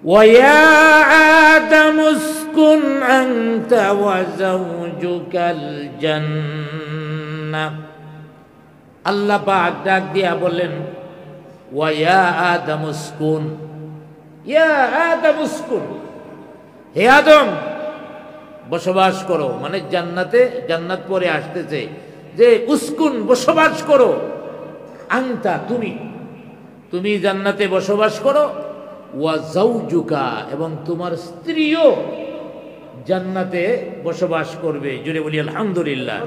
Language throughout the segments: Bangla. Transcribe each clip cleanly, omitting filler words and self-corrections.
ওয়া আদামু উসকুন আনতা ওয়া যাওজুকাল জান্নাহ। আল্লাহ পাক ডাক দিয়া বললেন, ওয়া আদামু উসকুন, ইয়া আদামু উসকুন, হে আদম বসবাস করো। মানে জান্নাতে, জান্নাত পরে আসতেছে যে উসকুন বসবাস করো, আনতা তুমি, তুমি জান্নাতে বসবাস করো, ওয়া যাওজুকা এবং তোমার স্ত্রীও জান্নাতে বসবাস করবে। জুড়ে বলি আলহামদুলিল্লাহ।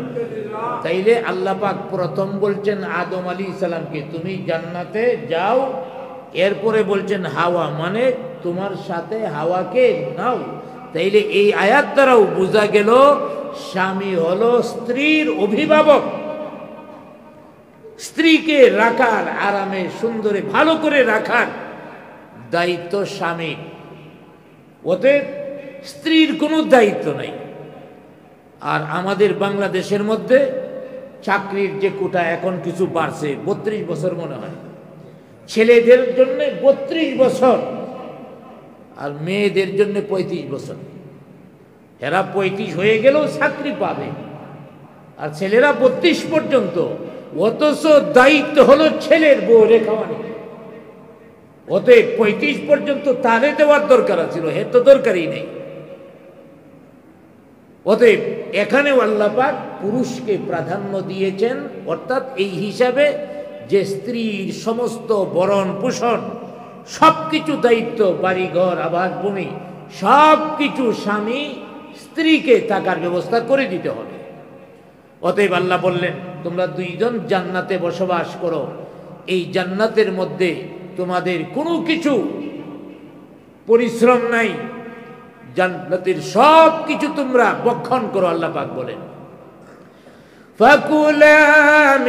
তাইলে আল্লাহ পাক প্রথম বলছেন আদম আলাইহিস সালামকে তুমি জান্নাতে যাও, এরপরে বলছেন হাওয়া, মানে তোমার সাথে হাওয়াকে নাও। তাইলে এই আয়াত দ্বারাও বোঝা গেল স্বামী হলো স্ত্রীর অভিভাবক, স্ত্রীকে রাখার, আরামে সুন্দরে ভালো করে রাখার দায়িত্ব স্বামী। ওতে স্ত্রীর কোনো দায়িত্ব নাই। আর আমাদের বাংলাদেশের মধ্যে চাকরির যে কোটা এখন কিছু বাড়ছে, 32 বছর মনে হয় ছেলেদের জন্য, 32 বছর, আর মেয়েদের জন্য 35 বছর। এরা 35 হয়ে গেলেও চাকরি পাবে, আর ছেলেরা 32 পর্যন্ত। অথচ দায়িত্ব হলো ছেলের বউ রেখাওয়ানি। অতএব 35 পর্যন্ত তারে দেওয়ার দরকার ছিল, হে তো দরকারই নেই। অতএব এখানেও আল্লাহ পাক পুরুষকে প্রাধান্য দিয়েছেন, অর্থাৎ এই হিসাবে যে স্ত্রীর সমস্ত ভরণ পোষণ সবকিছু দায়িত্ব, বাড়িঘর আবাসভূমি সবকিছু স্বামী স্ত্রীকে থাকার ব্যবস্থা করে দিতে হবে। অতএব আল্লাহ বললেন তোমরা দুইজন জান্নাতে বসবাস করো, এই জান্নাতের মধ্যে তোমাদের কোনো কিছু পরিশ্রম নাই, জান্নাতের সব কিছু তোমরা ভক্ষণ করো। আল্লাহ পাক বলেন ফাকুলা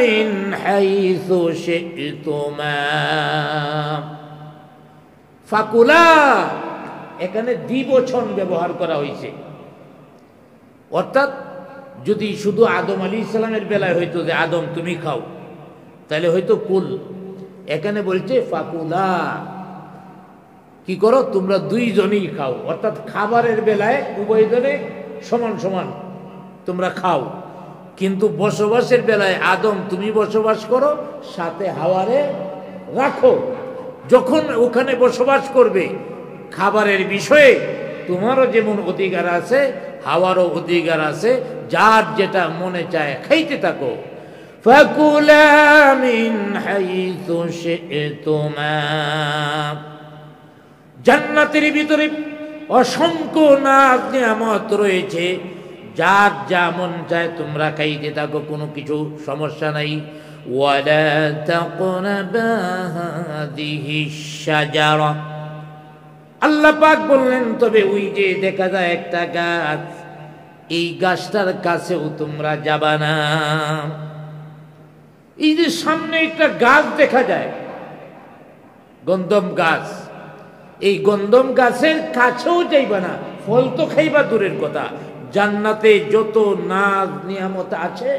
মিন হাইসু শি'তুমা। ফাকুলা এখানে দ্বিবচন ব্যবহার করা হয়েছে, অর্থাৎ যদি শুধু আদম আলাইহিস সালামের বেলায় হইতো যে আদম তুমি খাও, তাহলে হয়তো কুল। এখানে বলছে ফাকুলা, কি করো তোমরা দুইজনই খাও, অর্থাৎ খাবারের বেলায় উভয়জনে সমান সমান তোমরা খাও। কিন্তু বসবাসের বেলায় আদম তুমি বসবাস করো, সাথে হাওয়ারে রাখো। যখন ওখানে বসবাস করবে খাবারের বিষয়ে তোমারও যেমন অধিকার আছে, হাওয়ারও অধিকার আছে, যার যেটা মনে চায় খাইতে থাকো। ফাকুলা মিন হাইসু শি'তুমা। জান্নাতের ভিতরে অসংখ্য নাজ নিয়ামত রয়েছে, যার যা মন চায় তোমরা খাইতে থাকো, কোনো কিছু সমস্যা নাই। ওয়ালা তাকরাবা হাদিহিশ শাজারা। আল্লাহ পাক বললেন তবে ওই যে দেখা যায় একটা গাছ, এই গাছটার কাছেও তোমরা যাবা না। এই যে সামনে একটা গাছ দেখা যায়, গন্ধম গাছ, এই গন্ধম গাছের কাছেও যাইবা না, ফল তো খাইবা দূরের কথা। জান্নাতে যত নাজ নিয়ামত আছে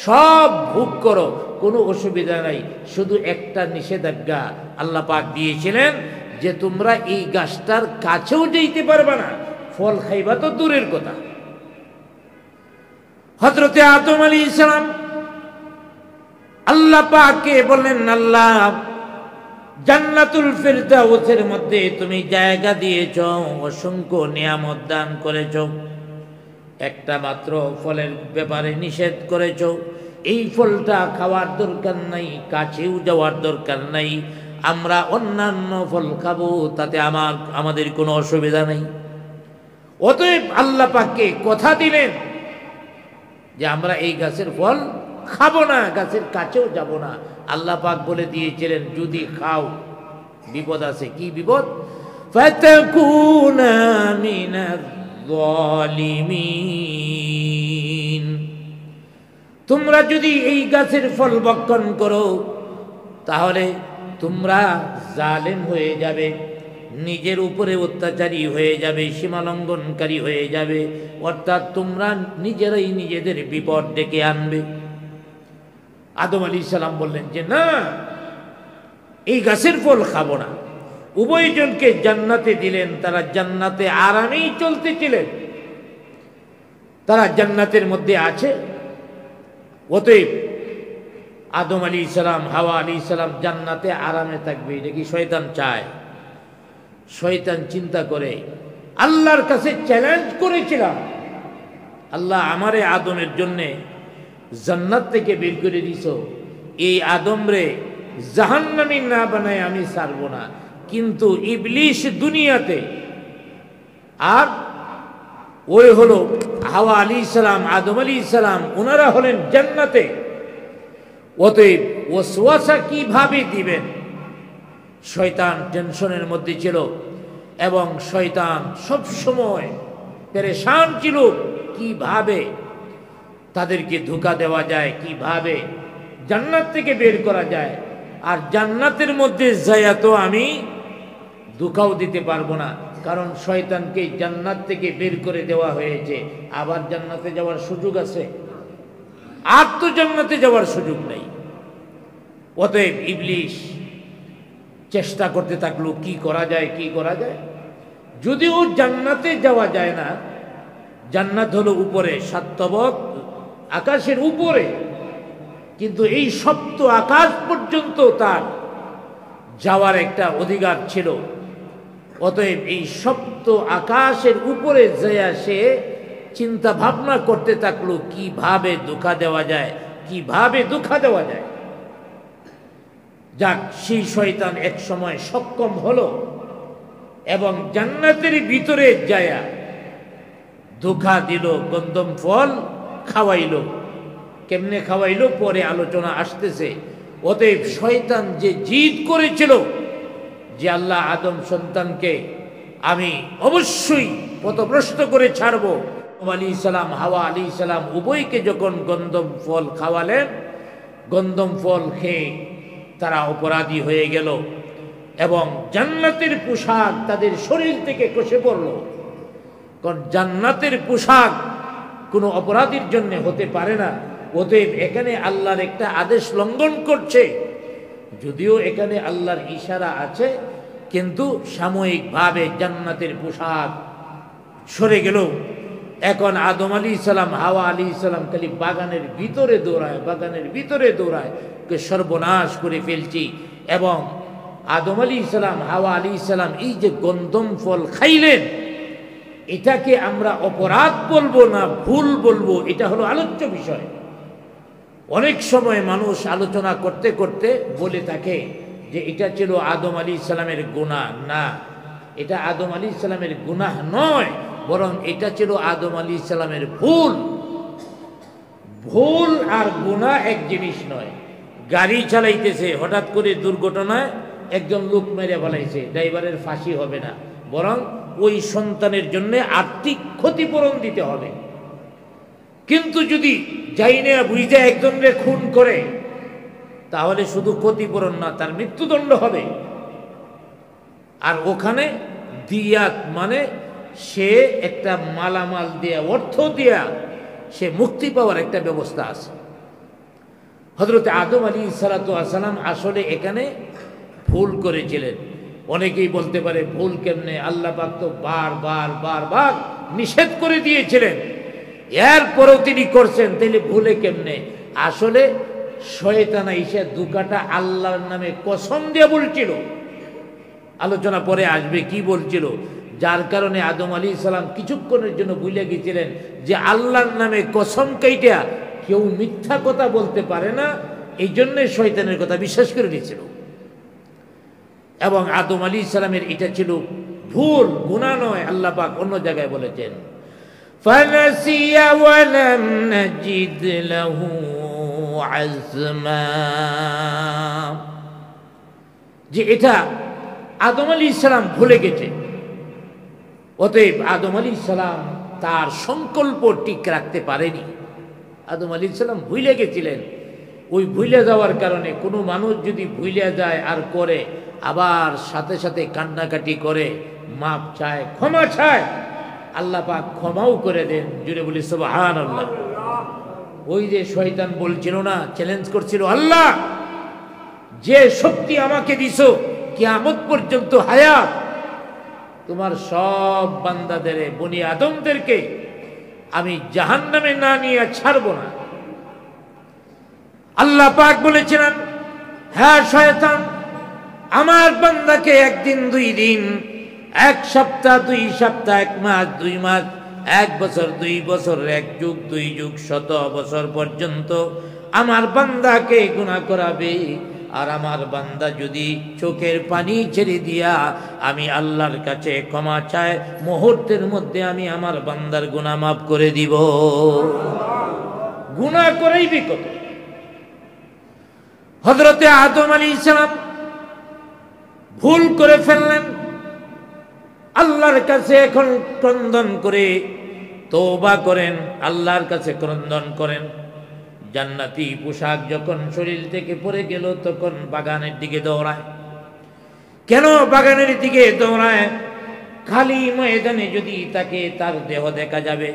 সব ভোগ করো, কোনো অসুবিধা নাই। শুধু একটা নিষেধাজ্ঞা আল্লাহ পাক দিয়েছিলেন যে তোমরা এই গাছটার কাছেও যাইতে পারবা না, ফল খাইবা তো দূরের কথা। হযরতে আদম আলাইহিস সালাম আল্লাহ পাককে বললেন, আল্লাহ জান্নাতুল ফিরদাউসের মধ্যে তুমি জায়গা দিয়েছ, অসংখ্য নিয়ামত দান করেছ, একটা মাত্র ফলের ব্যাপারে নিষেধ করেছ। এই ফলটা খাওয়ার দরকার নাই, কাছেও যাওয়ার দরকার নাই, আমরা অন্যান্য ফল খাবো, তাতে আমাদের কোনো অসুবিধা নেই। অতএব আল্লাহ পাককে কথা দিলেন যে আমরা এই গাছের ফল খাবো না, গাছের কাছেও যাব না। আল্লাহ পাক বলে দিয়েছিলেন যদি খাও বিপদ আছে। কি বিপদ? ফাতাকুনা মিনাজ জালিমিন। তোমরা যদি এই গাছের ফল ভক্ষণ করো তাহলে তোমরা জালেম হয়ে যাবে, নিজের উপরে অত্যাচারী হয়ে যাবে, সীমালঙ্ঘনকারী হয়ে যাবে, অর্থাৎ তোমরা নিজেরাই নিজেদের বিপদ ডেকে আনবে। আদম আলাইহিস সালাম বললেন যে না, এই গাছের ফল খাবো না। উভয়জনকে জান্নাতে দিলেন, তারা জান্নাতে আরামেই চলতেছিলেন, তারা জান্নাতের মধ্যে আছে। অতএব আদম আলাইহিস সালাম, হাওয়া আলাইহিস সালাম জান্নাতে আরামে থাকবে, এটা কি শয়তান চায়? শয়তান চিন্তা করে, আল্লাহর কাছে চ্যালেঞ্জ করেছিলাম, আল্লাহ আমারে আদমের জন্যে জান্নাত থেকে বের করে দিছ, এই আদম রে জাহান্নামী না বানায় আমি ছাড়বো না। কিন্তু ইবলিশ দুনিয়াতে, আর ওই হলো হাওয়া আলাইহিস সালাম, আদম আলাইহিস সালাম, ওনারা হলেন জান্নাতে। অতএব ওয়াসওয়াসা কিভাবে দিবেন? শয়তান টেনশনের মধ্যে ছিল এবং শয়তান সব সময় পেরেশান ছিল কিভাবে তাদেরকে ধোঁকা দেওয়া যায়, কিভাবে জান্নাত থেকে বের করা যায়। আর জান্নাতের মধ্যে যাইয়া তো আমি ধোঁকাও দিতে পারবো না, কারণ শয়তানকে জান্নাত থেকে বের করে দেওয়া হয়েছে, আবার জান্নাতে যাওয়ার সুযোগ আছে? আর তো জান্নাতে যাওয়ার সুযোগ নেই। অতএব ইবলিশ চেষ্টা করতে থাকলো কি করা যায়, কি করা যায়। যদিও জান্নাতে যাওয়া যায় না, জান্নাত হলো উপরে, সাতবক আকাশের উপরে, কিন্তু এই সপ্ত আকাশ পর্যন্ত তার যাওয়ার একটা অধিকার ছিল। অতএব এই সপ্ত আকাশের উপরে যেয়ে সে চিন্তা ভাবনা করতে থাকলো কিভাবে ধোঁকা দেওয়া যায়, কিভাবে ধোঁকা দেওয়া যায়। যাক, সেই শয়তান এক সময় সক্ষম হলো এবং জান্নাতের ভিতরে যায়া ধোঁকা দিল, গন্ধম ফল খাওয়াইল। কেমনে খাওয়াইল পরে আলোচনা আসতেছে। অতএব শয়তান যে জিদ করেছিল যে আল্লাহ আদম সন্তানকে আমি অবশ্যই পথভ্রষ্ট করে ছাড়বো, আলাইহিস সালাম, হাওয়া আলাইহিস সালাম উভয়কে যখন গন্ধম ফল খাওয়ালেন, গন্ধম ফল খেয়ে তারা অপরাধী হয়ে গেল এবং জান্নাতের পোশাক তাদের শরীর থেকে খসে পড়ল। কারণ জান্নাতের পোশাক কোনো অপরাধীর জন্য হতে পারে না। অতএব এখানে আল্লাহর একটা আদেশ লঙ্ঘন করছে, যদিও এখানে আল্লাহর ইশারা আছে, কিন্তু সাময়িকভাবে জান্নাতের পোশাক সরে গেল। এখন আদম আলাইহিস সালাম, হাওয়া আলাইহিস সালাম খালি বাগানের ভিতরে দৌড়ায়, বাগানের ভিতরে দৌড়ায়, কে সর্বনাশ করে ফেলছি। এবং আদম আলাইহিস সালাম, হাওয়া আলাইহিস সালাম এই যে গন্ধম ফল খাইলেন, এটাকে আমরা অপরাধ বলবো না ভুল বলবো, এটা হলো আলোচ্য বিষয়। অনেক সময় মানুষ আলোচনা করতে করতে বলে থাকে যে এটা ছিল আদম আলাইহিস সালামের গুনাহ। না, এটা আদম আলাইহিস সালামের গুনাহ নয়, বরং এটা ছিল আদম আলাইহিস সালামের ভুল। ভুল আর গুনাহ এক জিনিস নয়। গাড়ি চালাইতেছে, হঠাৎ করে দুর্ঘটনায় একজন লোক মেরে ফেলাইছে, ড্রাইভারের ফাঁসি হবে না, বরং ওই সন্তানের জন্য আর্থিক ক্ষতিপূরণ দিতে হবে। কিন্তু যদি যাইনে বুঝে একজনকে খুন করে, তাহলে শুধু ক্ষতিপূরণ না, তার মৃত্যুদণ্ড হবে। আর ওখানে দিয়াত মানে সে একটা মালামাল দেয়া, অর্থ দেয়া সে মুক্তি পাওয়ার একটা ব্যবস্থা আছে। হযরত আদম আলাইহিস সালাতু ওয়াস সালাম আসলে এখানে ভুল করেছিলেন। অনেকেই বলতে পারে ভুল কেমনে, আল্লাহ পাক তো বারবার নিষেধ করে দিয়েছিলেন, এরপরেও তিনি করছেন, তাইলে ভুলে কেমনে? আসলে শয়তান এসে ধোঁকাটা আল্লাহর নামে কসম দিয়ে বলছিল। আলোচনা পরে আসবে কি বলছিল, যার কারণে আদম আলাইহিস সালাম কিছুক্ষণের জন্য ভুলে গেছিলেন যে আল্লাহর নামে কসম কাইটা কেউ মিথ্যা কথা বলতে পারে না, এই জন্যে শয়তানের কথা বিশ্বাস করে নিয়েছিল। এবং আদম আলাইহিস সালামের এটা ছিল ভুল, গুনাহ নয়। আল্লাহ পাক অন্য জায়গায় বলেছেন ফানাসিয়া ওয়া লাম নাজিদ লাহু আযমা, যে এটা আদম আলাইহিস সালাম ভুলে গেছে। অতএব আদম আলাইহিস সালাম তার সংকল্প ঠিক রাখতে পারেনি। আদম আলাইহিস সালাম ভুলে গেছিলেন। ওই ভুলে যাওয়ার কারণে কোনো মানুষ যদি ভুলে যায় আর করে, আবার সাথে সাথে কান্নাকাটি করে, মাপ চায়, ক্ষমা চায়, আল্লাহ পাক ক্ষমাও করে দেন। জুড়ে বলি সুবহানাল্লাহ। ওই যে শয়তান বলছিল না, চ্যালেঞ্জ করছিল, আল্লাহ যে শক্তি আমাকে দিছো কিয়ামত পর্যন্ত হায়াত তোমার সব বান্দাদের বনি আদমদেরকে আমি জাহান্নামে না নিয়ে ছাড়ব না। আল্লাহ পাক বলেছিলেন, হ্যাঁ শয়তান, আমার বান্দাকে একদিন 2 দিন, 1 সপ্তাহ 2 সপ্তাহ, 1 মাস 2 মাস, 1 বছর 2 বছর, 1 যুগ 2 যুগ, 100 বছর পর্যন্ত আমার বান্দাকে গুনাহ করাবে। আর আমার বান্দা যদি চোখের পানি ছেড়ে দিয়া আমি আল্লাহর কাছে ক্ষমা চায়, মুহূর্তের মধ্যে আমি আমার বান্দার গুনাহ মাফ করে দিব। গুনাহ করেই বিকত। হযরতে আদম আলাইহিস সালাম ভুল করে ফেললেন, আল্লাহর কাছে এখন ক্রন্দন করে তওবা করেন, আল্লাহর কাছে ক্রন্দন করেন। জান্নাতি পোশাক যখন শরীর থেকে পড়ে গেল তখন বাগানের দিকে দৌড়ায়। কেন বাগানের দিকে দৌড়ায়? খালি ময়দানে যদি তাকে তার দেহ দেখা যাবে,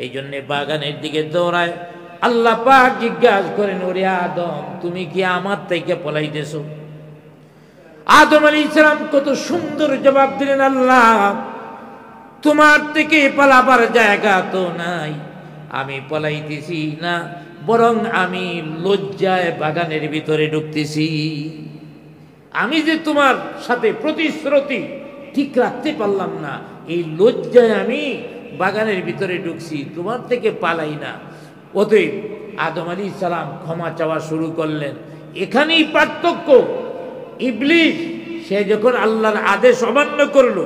এই জন্যে বাগানের দিকে দৌড়ায়। আল্লাহ পাক জিজ্ঞাসা করেন, ওরে আদম, তুমি কি আমার থেকে পলাইতেছো? আদম আলাইহিস সালাম কত সুন্দর জবাব দিলেন, আল্লাহ তোমার থেকে পালাবার জায়গা তো নাই, আমি পলাইতেছি না, বরং আমি লজ্জায় বাগানের ভিতরে ঢুকতেছি। আমি যে তোমার সাথে প্রতিশ্রুতি ঠিক রাখতে পারলাম না, এই লজ্জায় আমি বাগানের ভিতরে ঢুকছি, তোমার থেকে পালাই না। অতএব আদম আলাইহিস সালাম ক্ষমা চাওয়া শুরু করলেন। এখানেই পার্থক্য। ইবলিস সে যখন আল্লাহর আদেশ অমান্য করলো,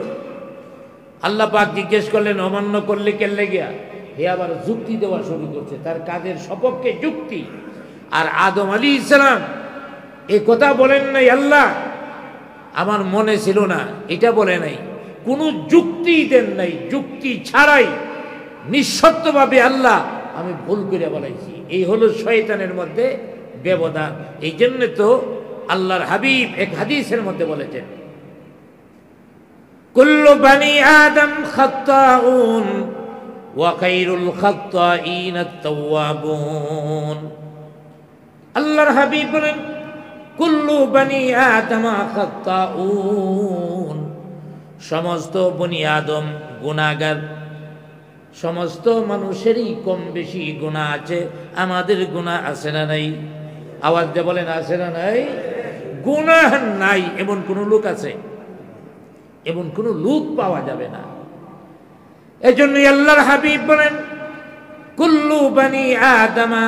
আল্লাহ পাক জিজ্ঞেস করলেন, অমান্য করলে কেন গিয়া? হে আবার যুক্তি দেওয়া শুরু করছে, তার কাজের সপক্ষে যুক্তি। আর আদম আলাইহিস সালাম এই কথা বলেন নাই, আল্লাহ আমার মনে ছিল না, এটা বলে নাই, কোনো যুক্তি দেন নাই। যুক্তি ছাড়াই নিঃশর্তভাবে আল্লাহ আমি ভুল করে বলাইছি। এই হলো শয়তানের মধ্যে ব্যবধান। এই জন্য তো আল্লাহর হাবিব এক হাদিসের মধ্যে বলেছেন, কুল্লু বানি আদম খাত্তাউন ওয়া খায়রুল খাত্তাইন আত-তাওয়াবুন। আল্লাহর হাবিব বলেন, কুল্লু বানি আদম খাত্তাউন, সমস্ত বনি আদম গুনাহগার। সমস্ত মানুষেরই কম বেশি গুনাহ আছে। আমাদের গুনাহ আছে না নাই? আওয়াজ দিয়ে বলেন, আছে না নাই? গুনাহ নাই এমন কোন লোক আছে? এমন কোন লোক পাওয়া যাবে না। এজন্যই আল্লাহর হাবিব বলেন, কুল্লু বানি আদমা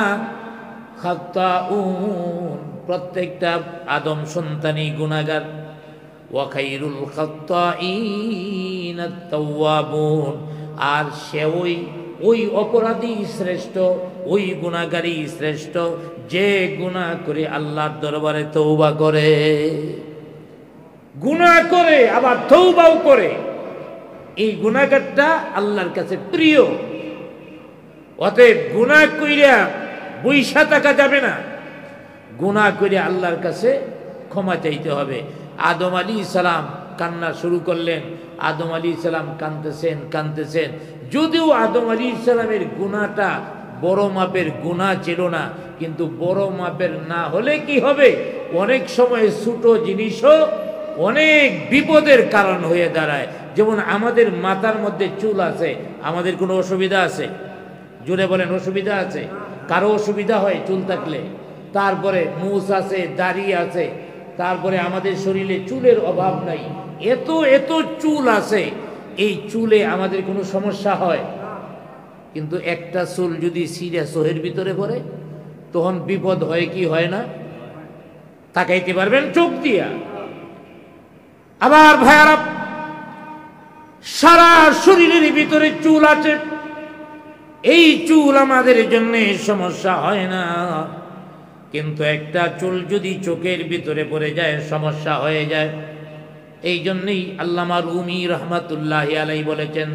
খাত্তাউন, প্রত্যেকটা আদম সন্তানই গুনাহগার। ওয়া খায়রুল খাত্তাইন আত-তাওয়াবুন, আর সে ওই অপরাধী শ্রেষ্ঠ, ওই গুনাহগারী শ্রেষ্ঠ যে গুনাহ করে আল্লাহর দরবারে তওবা করে। গুনাহ করে আবার তওবাও করে, এই গুনাহগারটা আল্লাহর কাছে প্রিয়। অতএব গুনাহ কইরা বইসা থাকা যাবে না, গুনাহ করে আল্লাহর কাছে ক্ষমা চাইতে হবে। আদম আলাইহিস সালাম কান্না শুরু করলেন। আদম আলাইহিস সালাম কাঁদতেছেন। যদিও আদম আলাইহিস সালামের গুনাহটা বড় মাপের গুনাহ ছিল না, কিন্তু বড় মাপের না হলে কি হবে, অনেক সময় ছোট জিনিসও অনেক বিপদের কারণ হয়ে দাঁড়ায়। যেমন আমাদের মাথার মধ্যে চুল আছে, আমাদের কোনো অসুবিধা আছে? জোরে বলেন, অসুবিধা আছে? কারো অসুবিধা হয় চুল থাকলে? তারপরে মুছ আছে, দাড়ি আছে, তারপরে আমাদের শরীরে চুলের অভাব নাই, এত চুল আছে। এই চুলে আমাদের কোনো সমস্যা হয়? কিন্তু একটা চুল যদি সিরা সোহের ভিতরে পড়ে তখন বিপদ হয় কি হয় না? তাকাইতে পারবেন চোখ দিয়া? আবার ভাইয়ারা, সারা শরীরের ভিতরে চুল আছে, এই চুল আমাদের জন্য সমস্যা হয় না, কিন্তু একটা চুল যদি চোখের ভিতরে পড়ে যায় সমস্যা হয়ে যায়। এই জন্যই আল্লামা রুমি রহমাতুল্লাহি আলাইহি বলেছেন,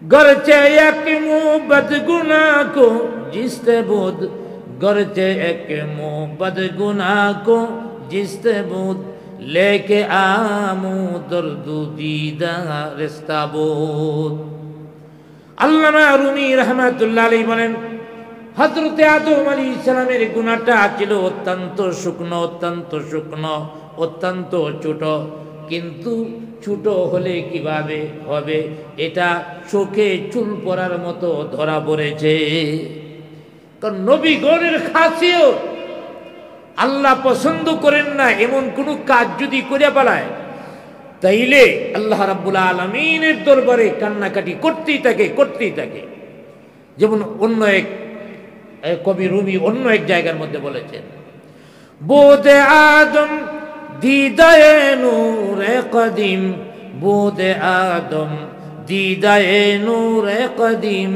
গরচে এক মু বদগুনা কো জিসতে বুদ, গরচে এক মু বদগুনা কো জিসতে বুদ, লেকে আমু দর্দু দিদারিস্তাবুদ। আল্লামা রুমি রহমাতুল্লাহি আলাইহি বলেন, হযরতে আদম আলাইহিস সালামের গুনাহটা ছিল অত্যন্ত শুকনো, অত্যন্ত শুকনো, অত্যন্ত ছোট, কিন্তু ছোট হলে কিভাবে হবে, এটা চোখে চুল পড়ার মতো ধরা পড়েছে। কারণ নবীগণের খাসিয়ত, আল্লাহ পছন্দ করেন না এমন কোন কাজ যদি করে পালায়, তাইলে আল্লাহ রাব্বুল আলামিনের দরবারে কান্নাকাটি করতেই থাকে। যেমন অন্য এক কবি রুমি অন্য এক জায়গার মধ্যে বলেছেন, বোদে আদম দিদায়ে নূরে কদিম, বোদে আদম দিদায়ে নূরে কদিম,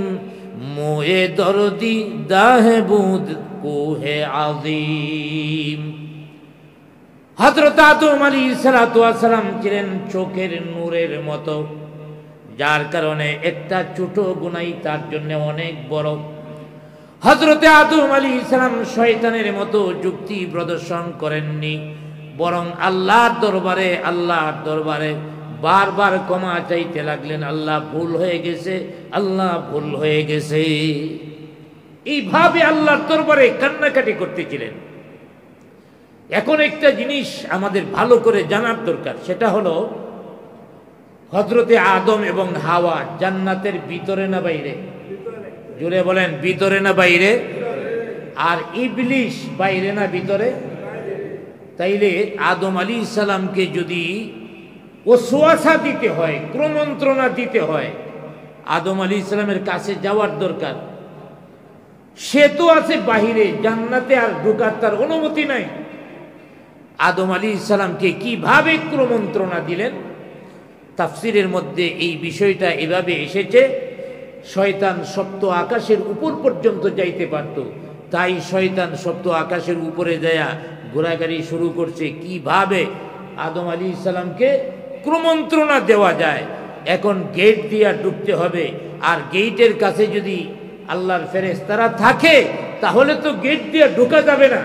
মোয়ে দরদি দাহে বুদ কোহে আযীম। হযরত আদম আলাইহিস সালাতু ওয়াস সালাম ছিলেন চোখের নূরের মতো, যার কারণে একটা ছোট গুনাহ তার জন্য অনেক বড়। হযরত আদম আলাইহিস সালাম শয়তানের মতো যুক্তি প্রদর্শন করেননি, বরং আল্লাহর দরবারে বারবার ক্ষমা চাইতে লাগলেন, আল্লাহ ভুল হয়ে গেছে। এইভাবে আল্লাহর দরবারে কান্নাকাটি করতেছিলেন। এখন একটা জিনিস আমাদের ভালো করে জানার দরকার, সেটা হলো হযরতে আদম এবং হাওয়া জান্নাতের ভিতরে না বাইরে? জোরে বলেন, ভিতরে না বাইরে? আর ইবলিশ বাইরে না ভিতরে? তাইলে আদম আলাইহিস সালামকে যদি ওয়াসওয়াসা দিতে হয়, কুমন্ত্রণা দিতে হয়, আদম আলাইহিস সালামের কাছে যাওয়ার দরকার। সে তো আছে বাহিরে, জান্নাতে আর ঢোকার তার অনুমতি নাই। আদম আলাইহিস সালামকে কিভাবে কুমন্ত্রণা দিলেন? তাফসীরের মধ্যে এই বিষয়টা এভাবে এসেছে, শয়তান সপ্ত আকাশের উপর পর্যন্ত যাইতে পারত, তাই শয়তান সপ্ত আকাশের উপরে যায়া ঘোরাঘুরি শুরু করছে কিভাবে আদম আলাইহিস সালামকে কুমন্ত্রণা দেওয়া যায়। এখন গেট দিয়া ঢুকতে হবে, আর গেটের কাছে যদি আল্লাহর ফেরেশতারা থাকে তাহলে তো গেট দিয়া ঢোকা যাবে না।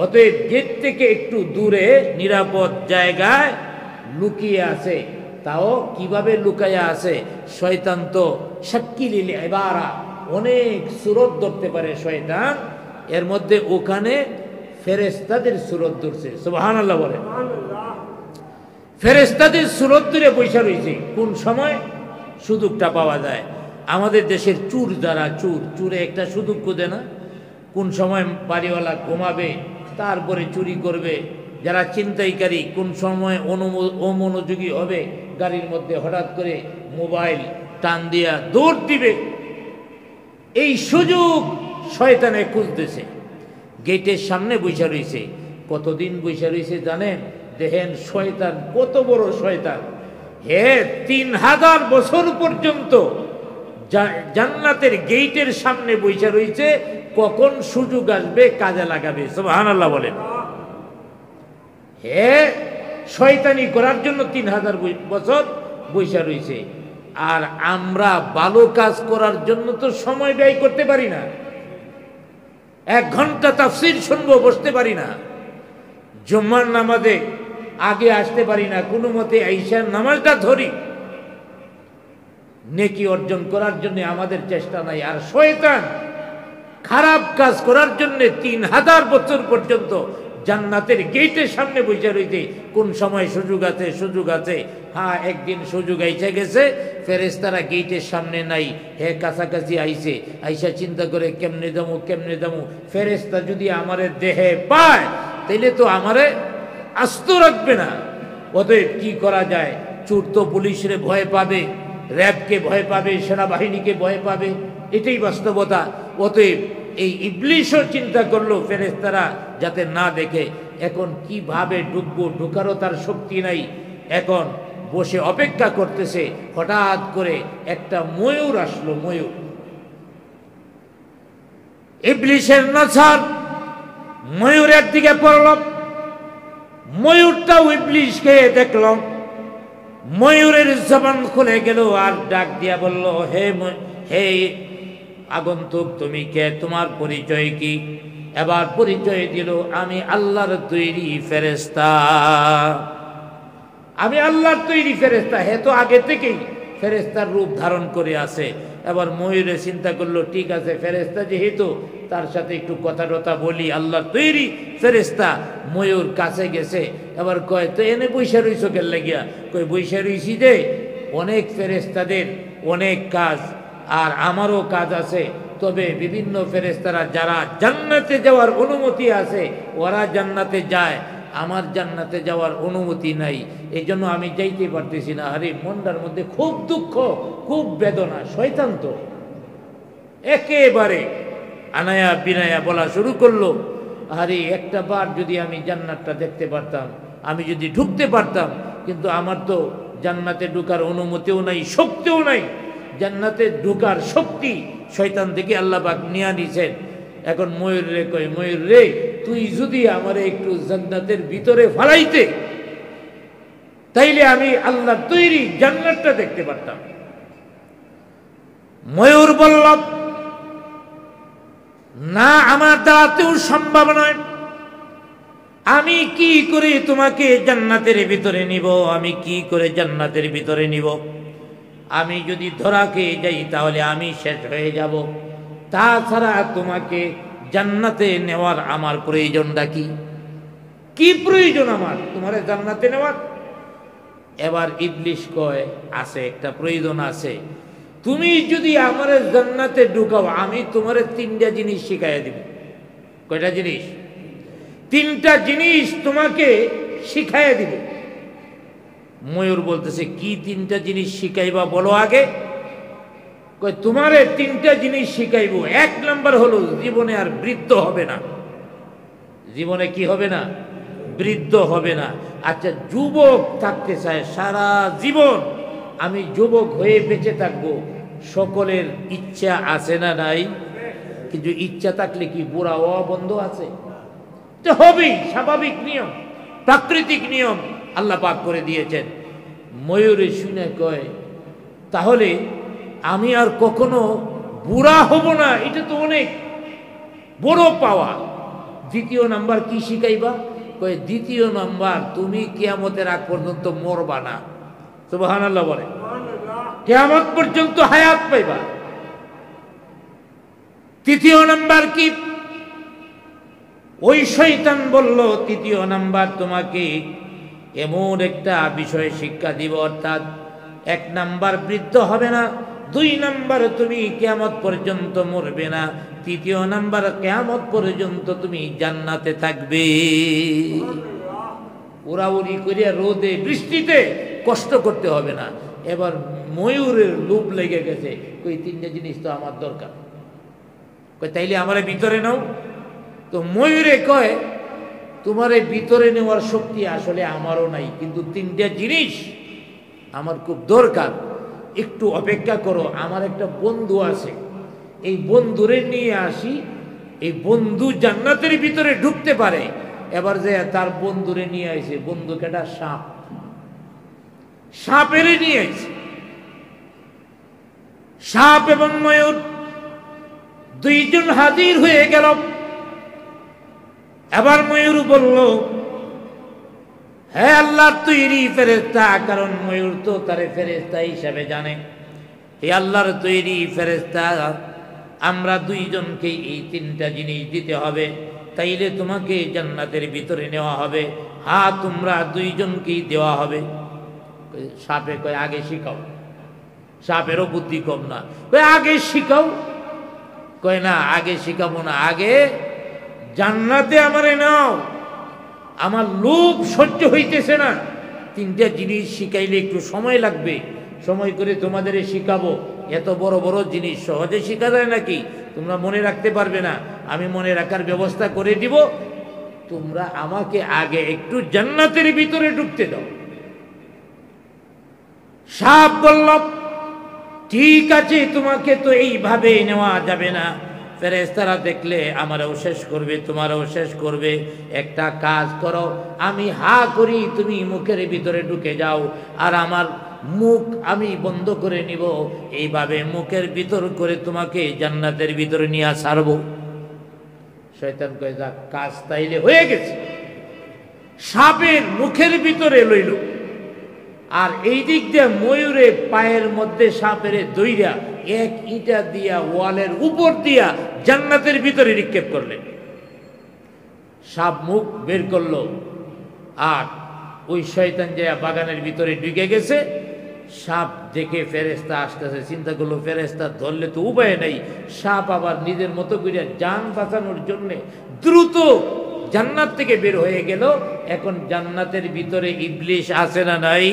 অতএব গেট থেকে একটু দূরে নিরাপদ জায়গায় লুকিয়ে আছে। তাও কিভাবে লুকাইয়া আছে? শয়তান তো শাক্কিলিল ইবারা, অনেক সুরত ধরতে পারে শয়তান। এর মধ্যে ওখানে ফেরেশতাদের সুরত ধরছে, সুবহানাল্লাহ বলে। ফেরেশতাদের সুরত ধরে বৈশা রয়েছে। কোন সময় সুযোগটা পাওয়া যায়? আমাদের দেশের চুর যারা চুরে একটা সুযোগ খুঁজে না, কোন সময় বাড়িওয়ালা ঘুমাবে তারপরে চুরি করবে। যারা ছিনতাইকারী কোন সময় অমনোযোগী হবে, গাড়ির মধ্যে হঠাৎ করে মোবাইল টান দিয়া দৌড় দিবে। এই সুযোগ শয়তানে খুঁজতেছে, গেটের সামনে বৈশা রয়েছে। কতদিন বৈশা রয়েছে জানেন? দেখেন শয়তান কত বড় শয়তান। 3000 বছর পর্যন্ত জান্নাতের গেটের সামনে বৈশা রয়েছে, কখন সুযোগ আসবে কাজে লাগাবে। সুবহানাল্লাহ বলেন। শয়তানি করার জন্য 3000 বছর বৈশা রয়েছে। আর আমরা ভালো কাজ করার জন্য তো সময় ব্যয় করতে পারি না। 1 ঘন্টা তাফসীর শুনবো, বসতে পারি না। জুম্মার নামাজে আগে আসতে পারি না, কোনো মতে আইশার নামাজটা ধরি। নেকি অর্জন করার জন্য আমাদের চেষ্টা নাই। আর শয়তান খারাপ কাজ করার জন্য 3000 বছর পর্যন্ত জান্নাতের গেটের সামনে বসে রইতে। কোন সময় সুযোগ আছে। হ্যাঁ, একদিন সুযোগ আইসা গেছে, ফেরেশতারা গেটের সামনে নাই, কাছাকাছি আইসা চিন্তা করে কেমনে যাবো। ফেরেশতা যদি আমারে দেহে পায় তাইলে তো আমারে আস্ত রাখবে না। অতএব কি করা যায়? চোর তো পুলিশের ভয় পাবে, র্যাবকে ভয় পাবে, সেনাবাহিনীকে ভয় পাবে, এটাই বাস্তবতা। অতএব এই ইবলিশও চিন্তা করলো ফেরেশতারা যাতে না দেখে। এখন কিভাবে ঢুকবো? ঢুকারও তার শক্তি নাই। এখন বসে অপেক্ষা করতেছে। হঠাৎ করে একটা ময়ূর আসলো। ময়ূর, ইবলিশের নজর ময়ূরের দিকে পড়ল। ময়ূরটাও ইবলিশকে দেখল। ময়ূরের জবান খুলে গেল আর ডাক দিয়া বলল, হে আগন্তুক, তুমি কে? তোমার পরিচয় কি? এবার পরিচয় দিল, আমি আল্লাহর তৈরি ফেরেশতা। আমি আল্লাহর তৈরি ফেরেশতা। হে তো আগে থেকেই ফেরেশতার রূপ ধারণ করে আছে। এবার ময়ূরে চিন্তা করলো, ঠিক আছে, ফেরেশতা যেহেতু তার সাথে একটু কথা টথা বলি। আল্লাহ তৈরি ফেরেশতা ময়ূর কাছে গেছে, এবার কয় তো এনে বৈশা রইছ কেন লাগিয়া? কই বৈশা রইছি যে অনেক ফেরেশতাদের অনেক কাজ, আর আমারও কাজ আছে। তবে বিভিন্ন ফেরেশতারা যারা জান্নাতে যাওয়ার অনুমতি আছে ওরা জান্নাতে যায়, আমার জান্নাতে যাওয়ার অনুমতি নাই, এই জন্য আমি যাইতে পারতেছি না। আরে মনটার মধ্যে খুব দুঃখ, খুব বেদনা। শয়তান তো একেবারে আনায়া বিনায়া বলা শুরু করলো, আরে একটা বার যদি আমি জান্নাতটা দেখতে পারতাম, আমি যদি ঢুকতে পারতাম, কিন্তু আমার তো জান্নাতে ঢুকার অনুমতিও নাই, শক্তিও নাই। জান্নাতে ঢুকার শক্তি শয়তান থেকে আল্লাহ পাক নিয়ে নিছেন। এখন ময়ূর রে কয়, ময়ূর রে তুই যদি আমারে একটু জান্নাতের ভিতরে ফালাইতে, তাইলে আমি আল্লাহ তৈরি জান্নাতটা দেখতে পারতাম। ময়ূর বলল, না, আমার দ্বারাতেও সম্ভব নয়। আমি কি করে তোমাকে জান্নাতের ভিতরে নিব? আমি কি করে জান্নাতের ভিতরে নিব? আমি যদি ধরা খেয়ে যাই তাহলে আমি শেষ হয়ে যাব। তাছাড়া তোমাকে জান্নাতে নেওয়ার আমার প্রয়োজনটা কি? কি প্রয়োজন আমার তোমারে জান্নাতে নেওয়ার? এবার ইবলিশ কয়, আছে, একটা প্রয়োজন আছে। তুমি যদি আমারে জান্নাতে ঢুকাও, আমি তোমারে 3টা জিনিস শিখাইয়া দিব। কয়টা জিনিস? 3টা জিনিস তোমাকে শিখাইয়া দিব। ময়ূর বলতেছে, কি 3টা জিনিস শিখাইবা বলো আগে। কয়, তোমারে 3টা জিনিস শিখাইব। 1 নাম্বার হলো জীবনে আর বৃদ্ধ হবে না। জীবনে কি হবে না? বৃদ্ধ হবে না। আচ্ছা, যুবক থাকতে চায় সারা জীবন, আমি যুবক হয়ে বেঁচে থাকবো, সকলের ইচ্ছা আছে না নাই? কিন্তু ইচ্ছা থাকলে কি বুড়া হওয়া বন্ধ আছে? তো হবেই, স্বাভাবিক নিয়ম, প্রাকৃতিক নিয়ম আল্লাহ পাক করে দিয়েছেন। ময়ূরে শুনে কয়, তাহলে আমি আর কখনো বুড়া হব না, এটা তো অনেক বড় পাওয়া। 2য় নাম্বার কি শিখাইবা? কয়, 2য় নাম্বার তুমি কিয়ামতের আগ পর্যন্ত মরবা না। সুবহানাল্লাহ বলে, কিয়ামত পর্যন্ত হায়াত পাইবা। 3য় নাম্বার কি? ওই শয়তান বলল, 3য় নাম্বার তোমাকে এমন একটা বিষয় শিক্ষা দিব, অর্থাৎ 1 নাম্বার বৃদ্ধ হবে না, 2 নাম্বার তুমি কিয়ামত পর্যন্ত মরবে না, 3য় নাম্বার কিয়ামত পর্যন্ত তুমি জান্নাতে থাকবে। উড়াউড়ি করিয়া রোদে বৃষ্টিতে কষ্ট করতে হবে না। এবার ময়ূরের লোভ লেগে গেছে, কই 3টা জিনিস তো আমার দরকার। কই, তাইলে আমারে ভিতরে নাও। তো ময়ূরে কয়, তোমার ভিতরে নেওয়ার শক্তি আসলে আমারও নাই, কিন্তু 3টা জিনিস আমার খুব দরকার। একটু অপেক্ষা করো, আমার একটা বন্ধু আছে, এই বন্ধুরে নিয়ে আসি। এই বন্ধু জান্নাতের ভিতরে ঢুকতে পারে। এবার যে তার বন্ধুরে নিয়ে আসে, বন্ধুকে একটা সাপ, সাপেরে নিয়ে আসে। সাপ এবং ময়ূর 2 জন হাজির হয়ে গেল। এবার ময়ূর বলল, হে আল্লাহর তৈরি ফেরেশতা, কারণ ময়ূর তো তারে ফেরেশতা হিসাবে জানে। হে আল্লাহর তৈরি ফেরেশতা, আমরা 2 জনকে এই 3টা জিনিস দিতে হবে, তাইলে তোমাকে জান্নাতের ভিতরে নেওয়া হবে। হ্যাঁ, তোমরা 2 জনকেই দেওয়া হবে। সাপে কয়, আগে শিখাও। সাপেরও বুদ্ধি কম না, কয় আগে শিখাও। কয়, না, আগে শিখাবো না, আগে জান্নাতে আমারে নাও, আমার লোভ সহ্য হইতেছে না। 3টা জিনিস শিখাইলে একটু সময় লাগবে, সময় করে তোমাদের শিখাবো। এত বড় বড় জিনিস সহজে শিখা যায় নাকি? তোমরা মনে রাখতে পারবে না, আমি মনে রাখার ব্যবস্থা করে দিব। তোমরা আমাকে আগে একটু জান্নাতের ভিতরে ঢুকতে দাও। সাপ বলল, ঠিক আছে, তোমাকে তো এইভাবে নেওয়া যাবে না। ফেরেশতারা দেখলে আমারও শেষ করবে, তোমারও শেষ করবে। একটা কাজ করো, আমি হা করি, তুমি মুখের ভিতরে ঢুকে যাও, আর আমার মুখ আমি বন্ধ করে নিব। এইভাবে মুখের ভিতর করে তোমাকে জান্নাতের ভিতরে নিয়ে ছাড়বো। শয়তান কয়, যাক, কাজ তাইলে হয়ে গেছে। সাপের মুখের ভিতরে লইল, আর এই দিক দিয়ে ময়ূরে পায়ের মধ্যে সাপের দইরা এক ইটা দিয়া ওয়ালের উপর দিয়া জান্নাতের ভিতরে নিক্ষেপ করলেন। সাপ মুখ বের করলো, আর ওই শয়তান যে বাগানের ভিতরে ঢুকে গেছে। সাপ দেখে ফেরেশতা আসতেছে, চিন্তা করলো ফেরেশতা ধরলে তো উপায় নেই। সাপ আবার নিজের মতো করে জান বাঁচানোর জন্যে দ্রুত জান্নাত থেকে বের হয়ে গেল। এখন জান্নাতের ভিতরে ইবলিশ আছে না নাই?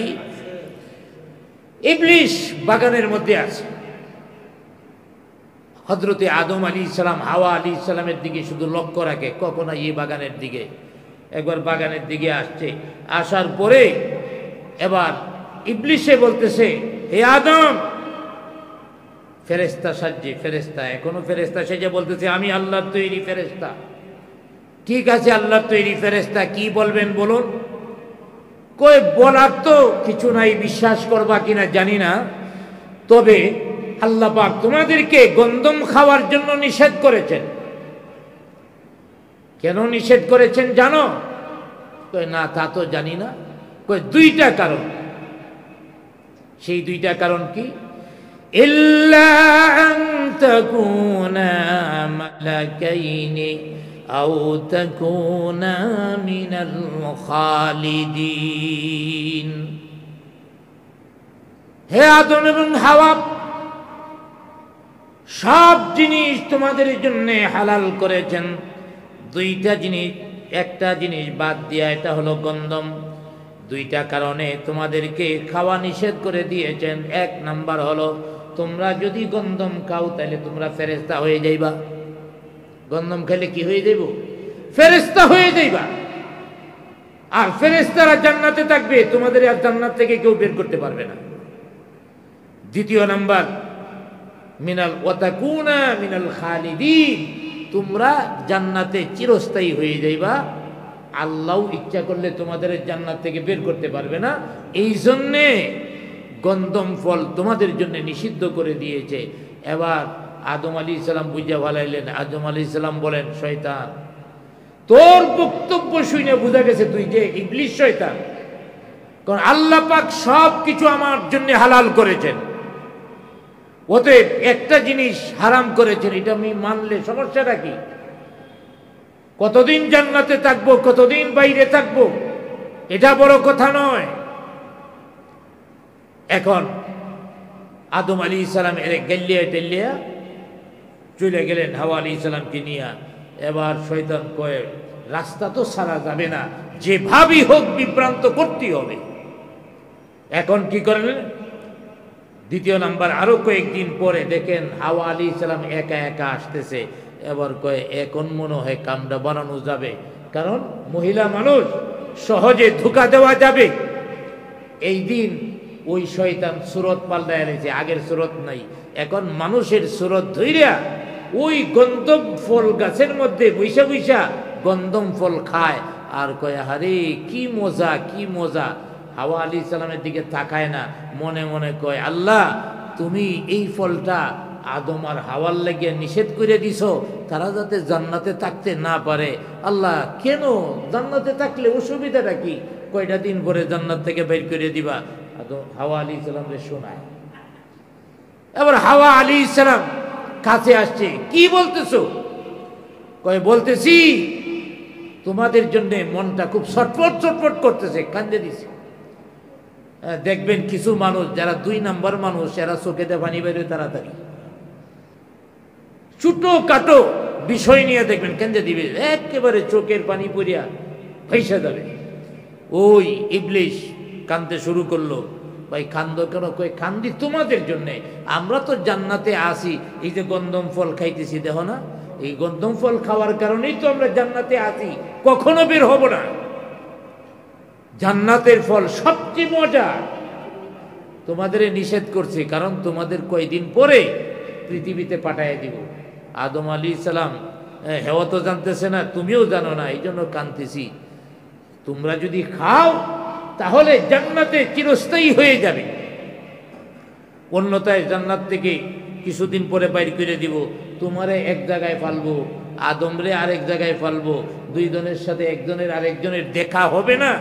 ইবলিশ বাগানের মধ্যে আছে। হযরতে আদম আলাইহিস সালাম হাওয়া আলাইহিস সালামের দিকে শুধু লক্ষ্য রাখে, কখনো এই বাগানের দিকে। একবার বাগানের দিকে আসছে, আসার পরে এবার ইবলিশে বলতেছে, হে আদম, ফেরেশতা সাজে, ফেরেশতা এখনো ফেরেশতা সেজে বলতেছে, আমি আল্লাহর তৈরি ফেরেশতা। ঠিক আছে, আল্লাহর তৈরি ফেরেশতা, কি বলবেন বলুন। কই বলার তো কিছু নাই, বিশ্বাস করবা কিনা জানি না, তবে আল্লাহ পাক তোমাদেরকে গন্ধম খাওয়ার জন্য নিষেধ করেছেন। কেন নিষেধ করেছেন জানো? কই না, তা তো জানি না। কই দুইটা কারণ। সেই দুইটা কারণ কি? ইল্লা আন তাকুনা মালাকাইনি আও তাকুনা মিনাল খালিদিন। হে আদম এবং হাওয়া, সব জিনিস তোমাদের জন্য হালাল করেছেন, দুইটা জিনিস, একটা জিনিস বাদ দিয়া, এটা হলো গন্ধম। দুইটা কারণে তোমাদেরকে খাওয়া নিষেধ করে দিয়েছেন। এক নাম্বার হলো, তোমরা যদি গন্ধম খাও তাহলে তোমরা ফেরেশতা হয়ে যাইবা। গন্ধম খেলে কি হয়ে যাইব? ফেরেশতা হয়ে যাইবা। আর ফেরেশতারা জান্নাতে থাকবে, তোমাদের আর জান্নাত থেকে কেউ বের করতে পারবে না। দ্বিতীয় নাম্বার, মিনাল ওয়াতাকুনা মিনাল খালিদিন, তোমরা জান্নাতে চিরস্থায়ী হয়ে যাইবা। আল্লাহ ইচ্ছা করলে তোমাদের জান্নাত থেকে বের করতে পারবে না। এই জন্যে গন্ধম ফল তোমাদের জন্য নিষিদ্ধ করে দিয়েছে। এবার আদম আলাইহিস সালাম বুঝা ভালাইলেন। আদম আলাইহিস সালাম বলেন, শয়তান, তোর বক্তব্য শুনে বোঝা গেছে তুই যে ইবলিশ শয়তান। কারণ আল্লাহ পাক সব কিছু আমার জন্য হালাল করেছেন, অতএব একটা জিনিস হারাম করেছেন, এটা আমি মানলে সমস্যাটা কি? কতদিন জান্নাতে থাকবো, কতদিন বাইরে থাকবো, এটা বড় কথা নয়। এখন আদম আলাইহিস সালাম এর গেলিয়া টেলিয়া চলে গেলেন হাওয়া আলাইহিস সালামকে নিয়ে। এবার শয়তান কয়ে, রাস্তা তো সারা যাবে না, যেভাবেই হোক বিভ্রান্ত করতেই হবে। এখন কি করলেন? দ্বিতীয় নাম্বার, আরো কয়েকদিন পরে দেখেন হাওয়া আলাইহিস সালাম একা একা আসতেছে। এবার কয়ে, এখন মনে হয় কামটা বানানো যাবে, কারণ মহিলা মানুষ, সহজে ধোঁকা দেওয়া যাবে। এই দিন ওই শয়তান সুরত পাল্টায় এনেছে, আগের সুরত নাই, এখন মানুষের সুরত ধইরা ওই গন্ধম ফল গাছের মধ্যে বৈশা বৈশা গন্ধম ফল খায়। আর কয়, আরে কি মজা, কি মজা। হাওয়া আলাইহিস সালামের দিকে তাকায় না, মনে মনে কয়, আল্লাহ তুমি এই ফলটা আদম আর হাওয়ার লাগিয়ে নিষেধ করে দিছ, তারা যাতে জান্নাতে থাকতে না পারে। আল্লাহ কেন? জান্নাতে থাকলে অসুবিধাটা কি? কয়টা দিন পরে জান্নাত থেকে বের করে দিবা। হাওয়া আলাইহিস সালামরে শোনায়। এবার হাওয়া আলাইহিস সালাম কাছে আসছে, কি বলতেছো? কয়, বলতেছি তোমাদের জন্য মনটা খুব ছটফট ছটফট করতেছে, কান্দে দিছে। দেখবেন কিছু মানুষ যারা 2 নাম্বার মানুষ, এরা চোখেতে পানি বেরোয় তাড়াতাড়ি, ছোটো কাটো বিষয় নিয়ে দেখবেন কেন্দে দিবে, একেবারে চোখের পানি পড়িয়া ভাইসা যাবে। ওই ইবলিশ কান্দতে শুরু করলো। ভাই কান্দ কেন? কই, কান্দি তোমাদের জন্যে, আমরা তো জান্নাতে আসি, এই যে গন্ধম ফল খাইতেছি, দেখো না, এই গন্ধম ফল খাওয়ার কারণেই তো আমরা জান্নাতে আসি, কখনো বের হব না। জান্নাতের ফল সবচেয়ে মজা। তোমাদের নিষেধ করছে, কারণ তোমাদের কয়দিন পরে পৃথিবীতে পাঠাইয়া দিব। আদম আলাইহিস সালাম হেও তো জানতেছে না, তুমিও জানো না, এই জন্য কাঁদতেছি। তোমরা যদি খাও তাহলে জান্নাতে চিরস্থায়ী হয়ে যাবে, অন্যথায় জান্নাত থেকে কিছুদিন পরে বাইর করে দিব। তোমারে এক জায়গায় ফালবো, আদমরে আরেক জায়গায় ফালবো, দুইজনের সাথে একজনের আরেকজনের দেখা হবে না,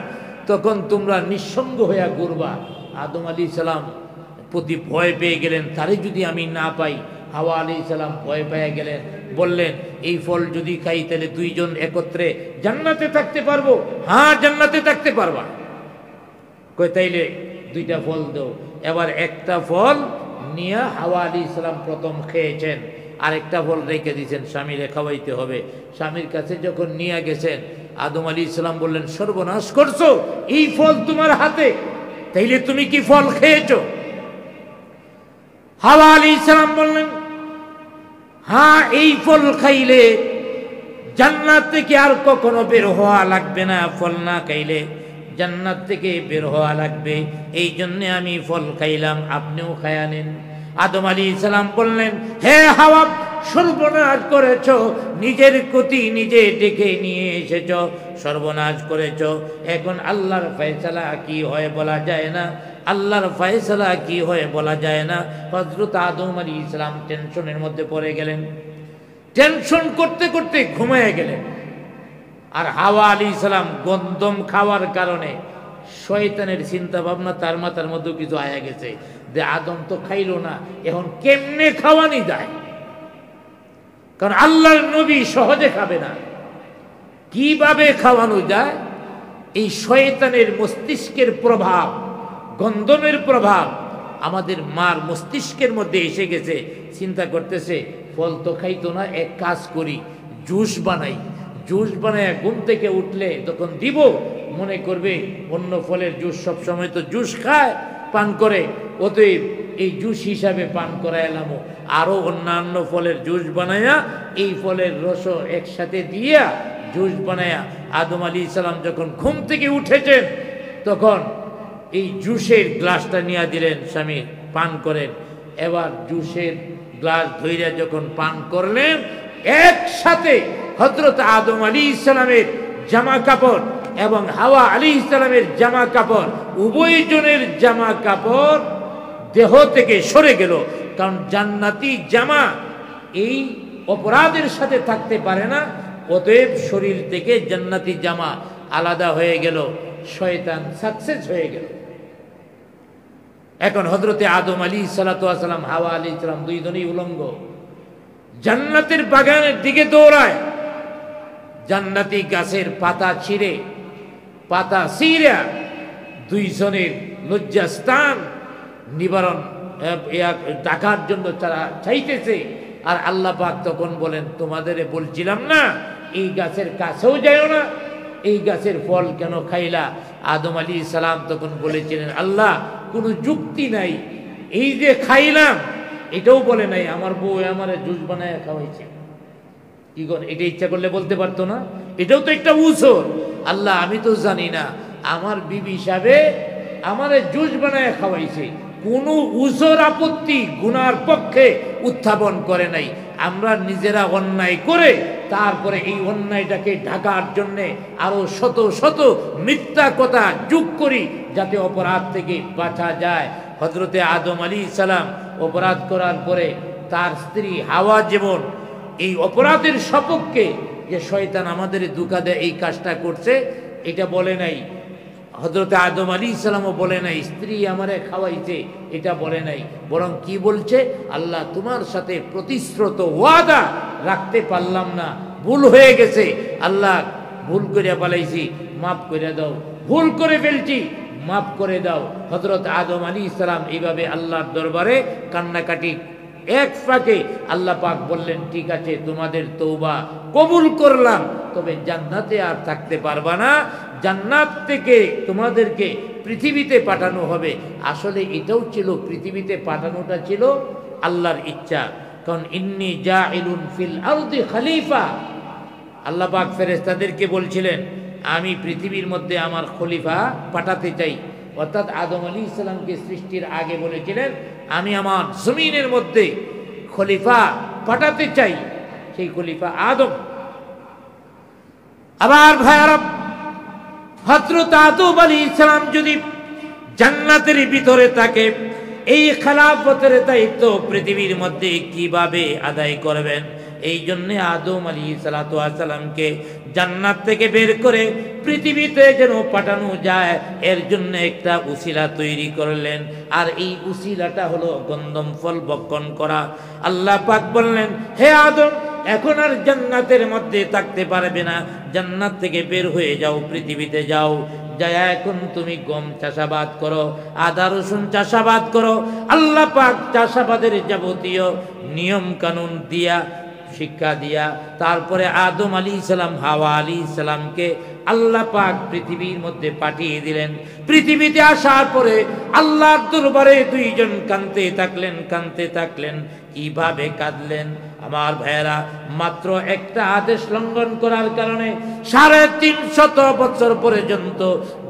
তখন তোমরা নিঃসঙ্গ হইয়া ঘুরবা। আদম আলাইহিস সালাম প্রতি ভয় পেয়ে গেলেন, তারে যদি আমি না পাই। হাওয়া আলাইহিস সালাম ভয় পেয়ে গেলেন, বললেন এই ফল যদি খাই তাহলে দুইজন একত্রে জান্নাতে থাকতে পারবো। হ্যাঁ, জান্নাতে থাকতে পারবা। কই তাইলে দুইটা ফল দাও। এবার একটা ফল নিয়ে হাওয়া আলাইহিস সালাম প্রথম খেয়েছেন, আরেকটা ফল রেখে দিয়েছেন, স্বামীরে খাওয়াইতে হবে। স্বামীর কাছে যখন নিয়ে গেছেন, আদম আলাইহিস সালাম বললেন, সর্বনাশ করছো, এই ফল তোমার হাতে, তাইলে তুমি কি ফল খেয়েছো? হাওয়া আলাইহিস সালাম বললেন, হ্যাঁ, এই ফল খাইলে জান্নাত থেকে আর কখনো বের হওয়া লাগবে না, ফল না খাইলে জান্নাত থেকে বের হওয়া লাগবে, এই জন্য আমি ফল খাইলাম, আপনিও খায়া নেন। আদম আলাইহিস সালাম বললেন, হে হাওয়া, সর্বনাশ করেছ, নিজের ক্ষতি নিজে ডেকে নিয়ে এসেছ, সর্বনাশ করেছ। এখন আল্লাহর ফয়সালা কি হয় বলা যায় না, আল্লাহর ফয়সালা কি হয় বলা যায় না। হযরত আদম আলাইহিস সালাম টেনশনের মধ্যে পড়ে গেলেন, টেনশন করতে করতে ঘুমিয়ে গেলেন। আর হাওয়া আলাইহিস সালাম গন্ধম খাওয়ার কারণে শয়তানের চিন্তা ভাবনা তার মাথার মধ্যে কিছু আয়া গেছে যে আদম তো খাইল না, এখন কেমনে খাওয়ানি যায়, কারণ আল্লাহর নবী সহজে খাবে না, কিভাবে খাওয়ানো যায়। এই শয়তানের মস্তিষ্কের প্রভাব, গন্ধমের প্রভাব আমাদের মার মস্তিষ্কের মধ্যে এসে গেছে। চিন্তা করতেছে ফল তো খাইতো না, এক কাজ করি, জুস বানাই, জুস বানায় ঘুম থেকে উঠলে তখন দিব, মনে করবে অন্য ফলের জুস, সব সময় তো জুস খায়, পান করে, অতএব এই জুস হিসাবে পান করাইলাম। আরো অন্যান্য ফলের জুস বানায়া, এই ফলের রস একসাথে দিয়া জুস বানায়া আদম আলাইহিস সালাম যখন ঘুম থেকে উঠেছেন, তখন এই জুসের গ্লাসটা নিয়ে দিলেন, স্বামী পান করেন। এবার জুসের গ্লাস ধইরা যখন পান করলেন, একসাথে হযরত আদম আলাইহিস সালামের জামা কাপড় এবং হাওয়া আলাইহিস সালামের জামা কাপড়, উভয়জনের জামা কাপড় দেহ থেকে সরে গেল। কারণ জান্নাতি জামা এই অপরাধের সাথে থাকতে পারে না, অতএব শরীর থেকে জান্নাতি জামা আলাদা হয়ে গেল, শয়তান সাকসেস হয়ে গেল। এখন হযরতে আদম আলাইহিস সালাতু ওয়াস সালাম, হাওয়া আলাইহিস সালাম দুইজনই উলঙ্গ, জান্নাতের বাগানের দিকে দৌড়ায়। জান্নাতি গাছের পাতা ছিঁড়ে, পাতা ছিঁড়া দুইজনের লজ্জাস্থান নিবারণ ডাকার জন্য তারা চাইতেছে। আর আল্লাহ পাক তখন বলেন, তোমাদের বলছিলাম না এই গাছের কাছেও যাইও না, এই গাছের ফল কেন খাইলা? আদম আলাইহিস সালাম তখন বলেছিলেন, আল্লাহ কোনো যুক্তি নাই, এই যে খাইলাম এটাও বলে নাই আমার বউ আমার জুস বানায় খাওয়াইছে, কি করে এটা ইচ্ছা করলে বলতে পারতো না? এটাও তো একটা উসর। আল্লাহ আমি তো জানি না, আমার বিবি সাহেবে আমার জুস বানায় খাওয়াইছে, কোনো উসর আপত্তি গুনার পক্ষে উত্থাপন করে নাই। আমরা নিজেরা অন্যায় করে তারপরে এই অন্যায়টাকে ঢাকার জন্যে আরো শত শত মিথ্যা কথা যোগ করি, যাতে অপরাধ থেকে বাঁচা যায়। হযরতে আদম আলাইহিস সালাম অপরাধ করার পরে তার স্ত্রী হাওয়া যেমন এই অপরাধের সপক্ষে যে শয়তান আমাদের ধোঁকা দেয় এই কাজটা করছে, এটা বলে নাই। হযরতে আদম আলাইহিস সালামও বলে নাই স্ত্রী আমারে খাওয়াইছে, এটা বলে নাই। বরং কি বলছে, আল্লাহ তোমার সাথে প্রতিশ্রুত ওয়াদা রাখতে পারলাম না, ভুল হয়ে গেছে, আল্লাহ ভুল করে পালাইছি, মাফ করে দাও, ভুল করে ফেলছি, মাফ করে দাও। হযরত আদম আলাইহিস সালাম এইভাবে আল্লাহর দরবারে কান্নাকাটি এক ফাঁকে আল্লাহ পাক বললেন, ঠিক আছে তোমাদের তওবা কবুল করলাম, তবে জান্নাতে আর থাকতে পারবা না, জান্নাত থেকে তোমাদেরকে পৃথিবীতে পাঠানো হবে। আসলে এটাও ছিল, পৃথিবীতে পাঠানোটা ছিল আল্লাহর ইচ্ছা। কারণ ইন্নী জাইলুন ফিল আরদি খলিফা, আল্লাহ পাক ফেরেশতাদেরকে বলছিলেন আমি পৃথিবীর মধ্যে আমার খলিফা পাঠাতে চাই। অর্থাৎ আদম আলাইহিস সালামকে সৃষ্টির আগে বলেছিলেন আমি আমার জমিনের মধ্যে খলিফা পাঠাতে চাই, সেই খলিফা আদম। আবার ভাইয়ারা, হযরত আদম আলাইহিস সালাম যদি জান্নাতের ভিতরে থাকে, এই খেলাফতের দায়িত্ব পৃথিবীর মধ্যে কিভাবে আদায় করবেন? এই জন্যে আদম আলাইহিসসালামকে জান্নাত থেকে বের করে পৃথিবীতে যেন পাঠানো যায়, এর জন্য একটা উসিলা তৈরি করলেন। আর এই উসিলাটা হলো গন্ধম ফল ভক্ষণ করা। আল্লাহ পাক বললেন, হে আদম, এখন আর জান্নাতের মধ্যে থাকতে পারবে না, জান্নাত থেকে বের হয়ে যাও, পৃথিবীতে যাও, যায় এখন তুমি গম চাষাবাদ করো, আদা রসুন চাষাবাদ করো। আল্লাহ পাক চাষাবাদের যাবতীয় নিয়ম কানুন দিয়া, শিক্ষা দিয়া, তারপরে আদম আলাইহিসসালাম হাওয়া আলাইহিসসালামকে আল্লাহ পাক পৃথিবীর মধ্যে পাঠিয়ে দিলেন। পৃথিবীতে আসার পরে আল্লাহর দরবারে দুইজন কাঁদতে থাকলেন। কিভাবে কাঁদলেন আমার ভাইয়েরা? মাত্র একটা আদেশ লঙ্ঘন করার কারণে 350 বছর পর্যন্ত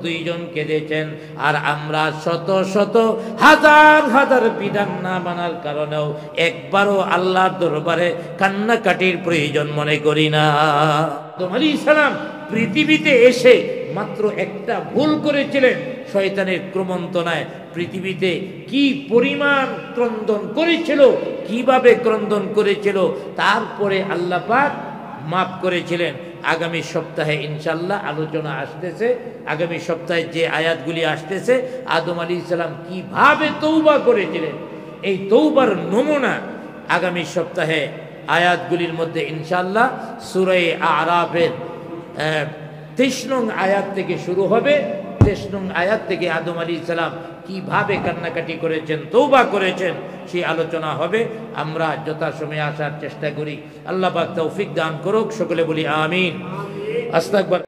দুইজন কেঁদেছেন। আর আমরা শত শত হাজার বিধান না মানার কারণেও একবারও আল্লাহর দরবারে কান্নাকাটির প্রয়োজন মনে করি না। আদম আলাইহিস সালাম পৃথিবীতে এসে মাত্র একটা ভুল করেছিলেন, শয়তানের ক্রমন্তনায় পৃথিবীতে কি পরিমাণ ক্রন্দন করেছিল, কিভাবে ক্রন্দন করেছিল, তারপরে আল্লাহ পাক মাফ করেছিলেন। আগামী সপ্তাহে ইনশাল্লাহ আলোচনা আসতেছে। আগামী সপ্তাহে যে আয়াতগুলি আসতেছে, আদম আলাইহিস সালাম কিভাবে তওবা করেছিলেন, এই তওবার নমুনা আগামী সপ্তাহে আয়াতগুলির মধ্যে ইনশাল্লাহ সূরা আরাফের 23 নং আয়াত থেকে শুরু হবে। 23 নং আয়াত থেকে আদম আলাইহিস সালাম কিভাবে কান্নাকাটি করেছেন, তওবা করেছেন, সেই আলোচনা হবে। আমরা যথাসময়ে আসার চেষ্টা করি। আল্লাহ পাক তৌফিক দান করুক। সকলে বলি আমিন। আস্তাগফির।